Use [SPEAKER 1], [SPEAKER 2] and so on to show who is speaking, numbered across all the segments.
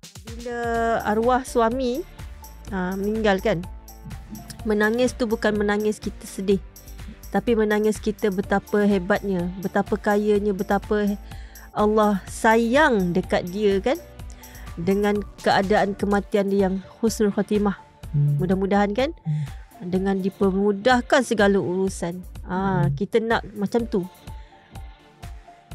[SPEAKER 1] Bila arwah suami meninggal kan, menangis tu bukan menangis kita sedih, tapi menangis kita betapa hebatnya, betapa kayanya, betapa Allah sayang dekat dia kan, dengan keadaan kematian dia yang husnul khatimah. Mudah-mudahan kan, dengan dipermudahkan segala urusan. Kita nak macam tu.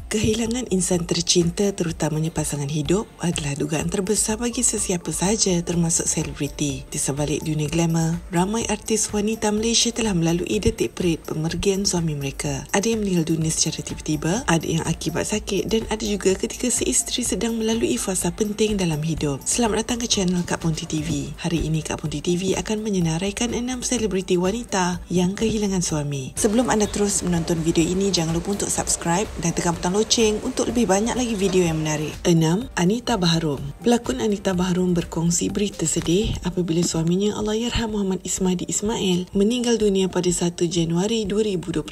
[SPEAKER 2] Kehilangan insan tercinta, terutamanya pasangan hidup, adalah dugaan terbesar bagi sesiapa sahaja, termasuk selebriti. Di sebalik dunia glamour, ramai artis wanita Malaysia telah melalui detik perit pemergian suami mereka. Ada yang meninggal dunia secara tiba-tiba, ada yang akibat sakit, dan ada juga ketika seisteri sedang melalui fasa penting dalam hidup. Selamat datang ke channel Kak Ponti TV. Hari ini Kak Ponti TV akan menyenaraikan 6 selebriti wanita yang kehilangan suami. Sebelum anda terus menonton video ini, jangan lupa untuk subscribe dan tekan butang loceng untuk lebih banyak lagi video yang menarik. 6. Anita Baharom. Pelakon Anita Baharom berkongsi berita sedih apabila suaminya Allahyarham Muhammad Ismadi Ismail meninggal dunia pada 1 Januari 2022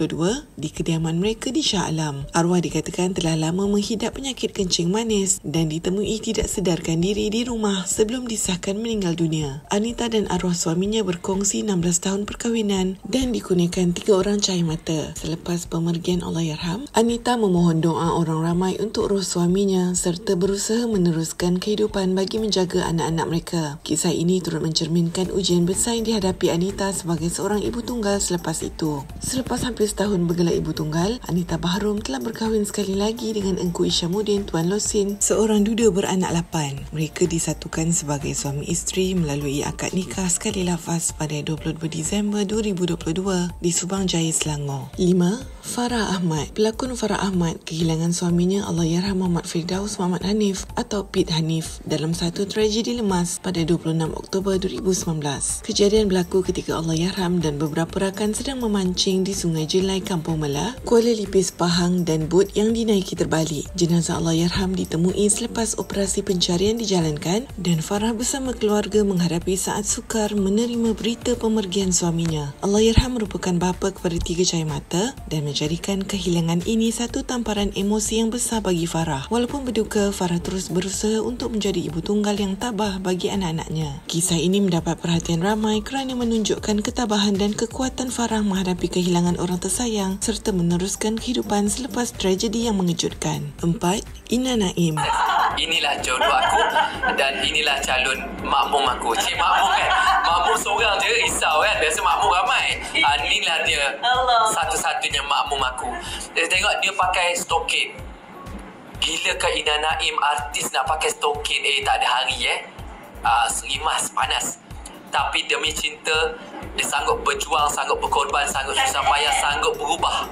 [SPEAKER 2] di kediaman mereka di Shah Alam. Arwah dikatakan telah lama menghidap penyakit kencing manis dan ditemui tidak sedarkan diri di rumah sebelum disahkan meninggal dunia. Anita dan arwah suaminya berkongsi 16 tahun perkahwinan dan dikurniakan 3 orang cahaya mata. Selepas pemergian Allahyarham, Anita memohon doa orang ramai untuk roh suaminya serta berusaha meneruskan kehidupan bagi menjaga anak-anak mereka. Kisah ini turut mencerminkan ujian besar yang dihadapi Anita sebagai seorang ibu tunggal selepas itu. Selepas hampir setahun bergelar ibu tunggal, Anita Baharom telah berkahwin sekali lagi dengan Engku Isyamuddin Tuan Losin, seorang duda beranak 8. Mereka disatukan sebagai suami isteri melalui akad nikah sekali lafaz pada 22 Disember 2022 di Subang Jaya, Selangor. 5. Farah Ahmad. Pelakon Farah Ahmad kehilangan suaminya Allahyarham Muhammad Firdaus Muhammad Hanif atau Pit Hanif dalam satu tragedi lemas pada 26 Oktober 2019. Kejadian berlaku ketika Allahyarham dan beberapa rakan sedang memancing di Sungai Jelai, Kampung Mela, Kuala Lipis, Pahang, dan bot yang dinaiki terbalik. Jenazah Allahyarham ditemui selepas operasi pencarian dijalankan dan Farah bersama keluarga menghadapi saat sukar menerima berita pemergian suaminya. Allahyarham merupakan bapa kepada 3 cahaya mata dan menjadikan kehilangan ini satu tamparan emosi yang besar bagi Farah. Walaupun berduka, Farah terus berusaha untuk menjadi ibu tunggal yang tabah bagi anak-anaknya. Kisah ini mendapat perhatian ramai kerana menunjukkan ketabahan dan kekuatan Farah menghadapi kehilangan orang tersayang serta meneruskan kehidupan selepas tragedi yang mengejutkan. 4. Ina Naim.
[SPEAKER 3] Inilah jodoh aku dan inilah calon makmum aku. Cik makmum kan? Makmum seorang je risau kan? Biasa makmum ramai. Inilah dia satu-satunya makmum aku. Tengok dia pakai stokin. Gila ke Ina Naim, artis nak pakai stokin. Tak ada hari serimas, panas. Tapi demi cinta, dia sanggup berjuang, sanggup berkorban, sanggup susah payah, sanggup berubah.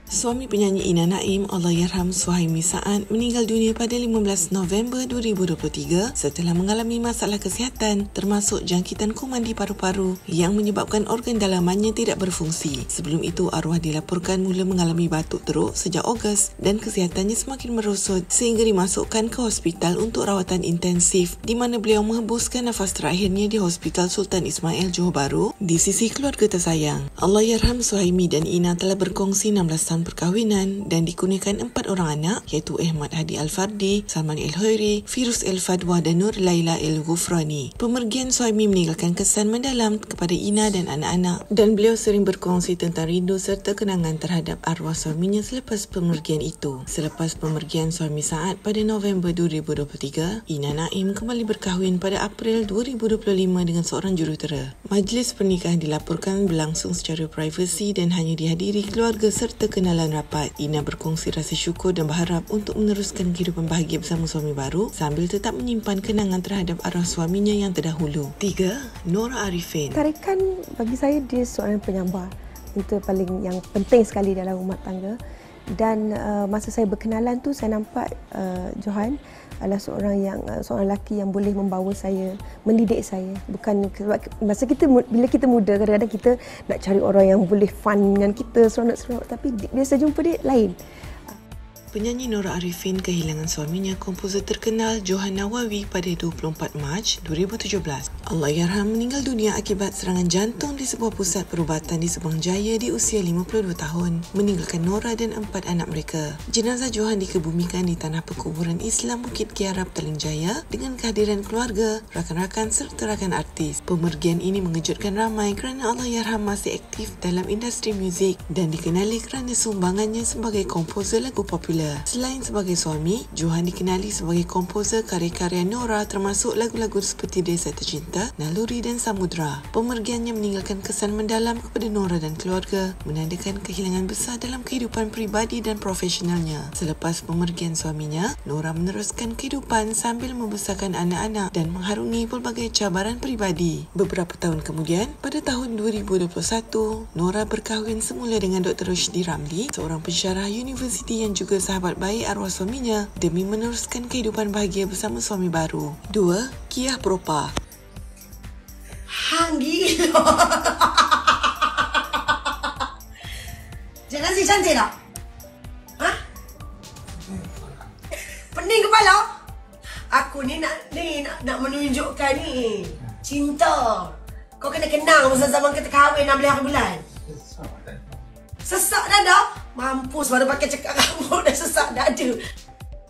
[SPEAKER 2] Suami penyanyi Ina Naim, Allahyarham Suhaimi Saad, meninggal dunia pada 15 November 2023 setelah mengalami masalah kesihatan termasuk jangkitan kuman di paru-paru yang menyebabkan organ dalamannya tidak berfungsi. Sebelum itu, arwah dilaporkan mula mengalami batuk teruk sejak Ogos dan kesihatannya semakin merosot sehingga dimasukkan ke hospital untuk rawatan intensif di mana beliau menghembuskan nafas terakhirnya di Hospital Sultan Ismail, Johor Bahru di sisi keluarga tersayang. Allahyarham Suhaimi dan Ina telah berkongsi 16 tahun perkahwinan dan dikurniakan 4 orang anak iaitu Ahmad Hadi Al-Fardi, Salman El-Hoiri, Firuz El-Fadwa dan Nur Laila El-Ghufrani. Pemergian Suhaimi meninggalkan kesan mendalam kepada Ina dan anak-anak dan beliau sering berkongsi tentang rindu serta kenangan terhadap arwah suaminya selepas pemergian itu. Selepas pemergian suami Saad pada November 2023, Ina Naim kembali berkahwin pada April 2025 dengan seorang jurutera. Majlis pernikahan dilaporkan berlangsung secara privasi dan hanya dihadiri keluarga serta kenalan rapat. Ina berkongsi rasa syukur dan berharap untuk meneruskan kehidupan bahagia bersama suami baru sambil tetap menyimpan kenangan terhadap arwah suaminya yang terdahulu. 3. Nora Arifin.
[SPEAKER 4] Tarikan bagi saya dia seorang penyabar. Itu paling yang penting sekali dalam rumah tangga. Dan masa saya berkenalan tu saya nampak Johan adalah seorang lelaki yang boleh membawa saya, mendidik saya. Bukan masa bila kita muda, kadang-kadang kita nak cari orang yang boleh fun dengan kita, seronok-seronok, tapi bila saya jumpa dia lain.
[SPEAKER 2] penyanyi Nora Arifin kehilangan suaminya, komposer terkenal Johan Nawawi pada 24 Mac 2017. Allahyarham meninggal dunia akibat serangan jantung di sebuah pusat perubatan di Subang Jaya di usia 52 tahun, meninggalkan Nora dan 4 anak mereka. Jenazah Johan dikebumikan di Tanah Perkuburan Islam Bukit Kiarap, Petaling Jaya dengan kehadiran keluarga, rakan-rakan serta rakan artis. Pemergian ini mengejutkan ramai kerana Allahyarham masih aktif dalam industri muzik dan dikenali kerana sumbangannya sebagai komposer lagu popular. Selain sebagai suami, Johan dikenali sebagai komposer karya-karya Nora termasuk lagu-lagu seperti Desa Tercinta, Naluri dan Samudra. Pemergiannya meninggalkan kesan mendalam kepada Nora dan keluarga, menandakan kehilangan besar dalam kehidupan peribadi dan profesionalnya. Selepas pemergian suaminya, Nora meneruskan kehidupan sambil membesarkan anak-anak dan mengharungi pelbagai cabaran peribadi. Beberapa tahun kemudian, pada tahun 2021, Nora berkahwin semula dengan Dr. Rushdi Ramli, seorang pensyarah universiti yang juga sahabat baik arwah suaminya, demi meneruskan kehidupan bahagia bersama suami baru. 2. Kia Propa.
[SPEAKER 5] Hang gila. Jangan si cantik tak? Ha? Pening kepala? Aku ni nak menunjukkan ni cinta. Kau kena kenang masa zaman kita kahwin 16 hari bulan. Sesak dada. Mampus baru pakai cekak rambut dah sesak dada.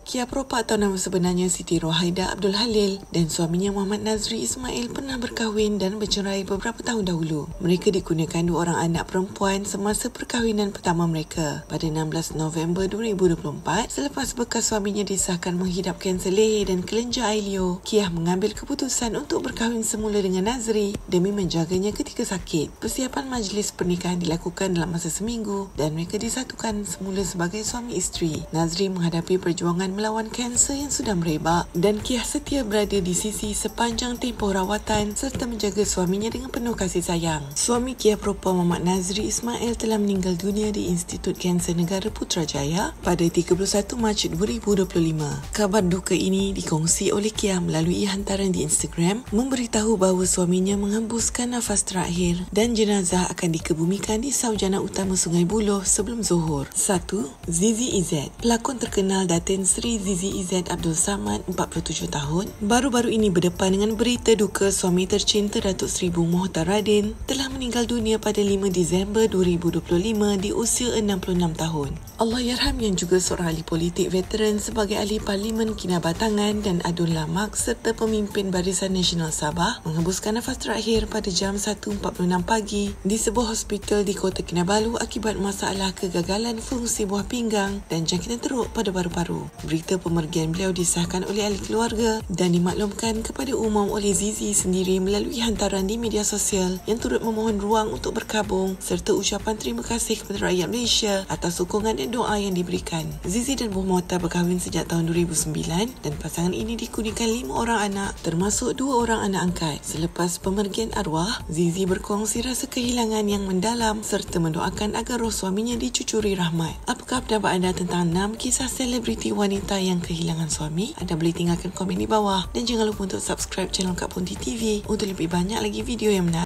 [SPEAKER 2] Kia Propa atau nama sebenarnya Siti Rohaida Abdul Halil dan suaminya Muhammad Nazri Ismail pernah berkahwin dan bercerai beberapa tahun dahulu. Mereka dikurniakan 2 orang anak perempuan semasa perkahwinan pertama mereka. Pada 16 November 2024, selepas bekas suaminya disahkan menghidap kanser leher dan kelenjar air liur, Kia mengambil keputusan untuk berkahwin semula dengan Nazri demi menjaganya ketika sakit. Persiapan majlis pernikahan dilakukan dalam masa seminggu dan mereka disatukan semula sebagai suami isteri. Nazri menghadapi perjuangan melawan kanser yang sudah merebak dan Kia setia berada di sisi sepanjang tempoh rawatan serta menjaga suaminya dengan penuh kasih sayang. Suami Kia Propa Muhammad Nazri Ismail telah meninggal dunia di Institut Kanser Negara Putrajaya pada 31 Mac 2025. Kabar duka ini dikongsi oleh Kia melalui hantaran di Instagram memberitahu bahawa suaminya menghembuskan nafas terakhir dan jenazah akan dikebumikan di Saujana Utama Sungai Buloh sebelum Zuhur. 1. Zizi Izzat. Pelakon terkenal Datin Sri Zizi Izzat Abdul Samad, 47 tahun, baru-baru ini berdepan dengan berita duka suami tercinta Datuk Seri Bung Mohtar Radin telah meninggal dunia pada 5 Disember 2025 di usia 66 tahun. Allahyarham yang juga seorang ahli politik veteran sebagai ahli Parlimen Kinabatangan dan Adun Lamak serta pemimpin Barisan Nasional Sabah menghembuskan nafas terakhir pada jam 1.46 pagi di sebuah hospital di Kota Kinabalu akibat masalah kegagalan fungsi buah pinggang dan jangkitan teruk pada paru-paru. Berita pemergian beliau disahkan oleh ahli keluarga dan dimaklumkan kepada umum oleh Zizi sendiri melalui hantaran di media sosial yang turut memohon ruang untuk berkabung serta ucapan terima kasih kepada rakyat Malaysia atas sokongan dan doa yang diberikan. Zizi dan Bung Mohtar berkahwin sejak tahun 2009 dan pasangan ini dikurniakan 5 orang anak termasuk 2 orang anak angkat. Selepas pemergian arwah, Zizi berkongsi rasa kehilangan yang mendalam serta mendoakan agar roh suaminya dicucuri rahmat. Apakah pendapat anda tentang 6 kisah selebriti wanita yang kehilangan suami? Anda boleh tinggalkan komen di bawah dan jangan lupa untuk subscribe channel Kak Ponti TV untuk lebih banyak lagi video yang menarik.